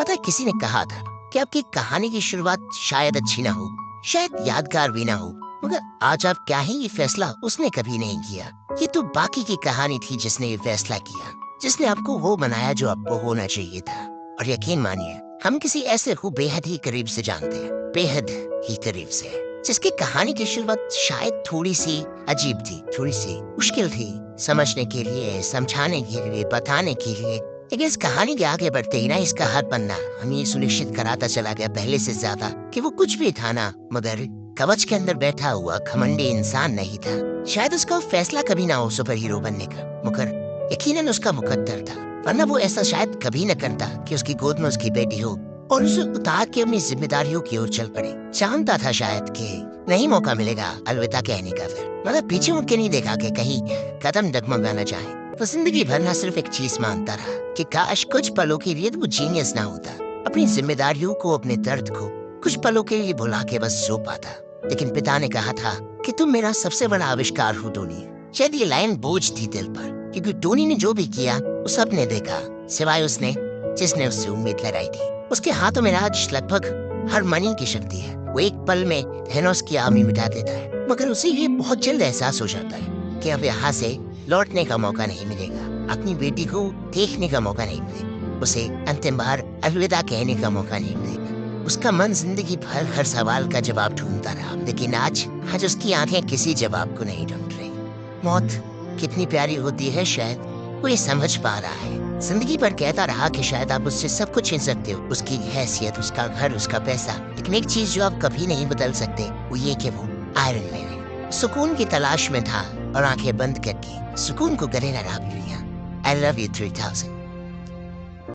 पता है किसी ने कहा था कि आपकी कहानी की शुरुआत शायद अच्छी ना हो, शायद यादगार भी ना हो, मगर आज आप क्या है ये फैसला उसने कभी नहीं किया। ये तो बाकी की कहानी थी जिसने ये फैसला किया, जिसने आपको वो बनाया जो आपको होना चाहिए था। और यकीन मानिए, हम किसी ऐसे को बेहद ही करीब से जानते हैं, बेहद ही करीब से, जिसकी कहानी की शुरुआत शायद थोड़ी सी अजीब थी, थोड़ी सी मुश्किल थी समझने के लिए, समझाने के लिए, बताने के लिए। लेकिन इस कहानी के आगे बढ़ते ही ना इसका हर पन्ना हमें ये सुनिश्चित कराता चला गया पहले से ज्यादा कि वो कुछ भी था ना, मगर कवच के अंदर बैठा हुआ घमंडी इंसान नहीं था। शायद उसका फैसला कभी ना हो सुपर हीरो बनने का, मगर यकीनन उसका मुकद्दर था, वरना वो ऐसा शायद कभी न करता कि उसकी गोद में उसकी बेटी हो और उसे उतार के अपनी जिम्मेदारियों की ओर चल पड़े। जानता था शायद कि नहीं मौका मिलेगा अलविदा कहने का, फिर मगर पीछे मुड़ के नहीं देखा कि कहीं कदम डगमगाना चाहे। वो जिंदगी भर ना सिर्फ एक चीज मांगता रहा कि काश कुछ पलों के लिए वो जीनियस ना होता, अपनी जिम्मेदारियों को, अपने दर्द को कुछ पलों के लिए भुला के बस सो पाता। लेकिन पिता ने कहा था कि तुम मेरा सबसे बड़ा आविष्कार हो टोनी। शायद ये लाइन बोझ थी दिल पर, क्योंकि टोनी ने जो भी किया वो सबने देखा, सिवाय उसने जिसने उससे उम्मीद लगाई थी। उसके हाथों में आज लगभग हर मनी की शक्ति है। वो एक पल में थेनोस की आर्मी मिटा देता है, मगर उसे ये बहुत जल्द एहसास हो जाता है कि अब यहाँ से लौटने का मौका नहीं मिलेगा, अपनी बेटी को देखने का मौका नहीं मिलेगा, उसे अंतिम बार अलविदा कहने का मौका नहीं मिलेगा। उसका मन जिंदगी भर हर सवाल का जवाब ढूंढता रहा, लेकिन आज उसकी आंखें किसी जवाब को नहीं ढूंढ रही। मौत कितनी प्यारी होती है शायद वो ये समझ पा रहा है। जिंदगी भर कहता रहा कि शायद आप उससे सब कुछ छीन सकते हो, उसकी हैसियत, उसका घर, उसका पैसा, लेकिन एक चीज जो आप कभी नहीं बदल सकते वो ये कि वो आयरन मैन है। सुकून की तलाश में था और आंखें बंद करके सुकून को गले लगा भी लिया। I love you 3000।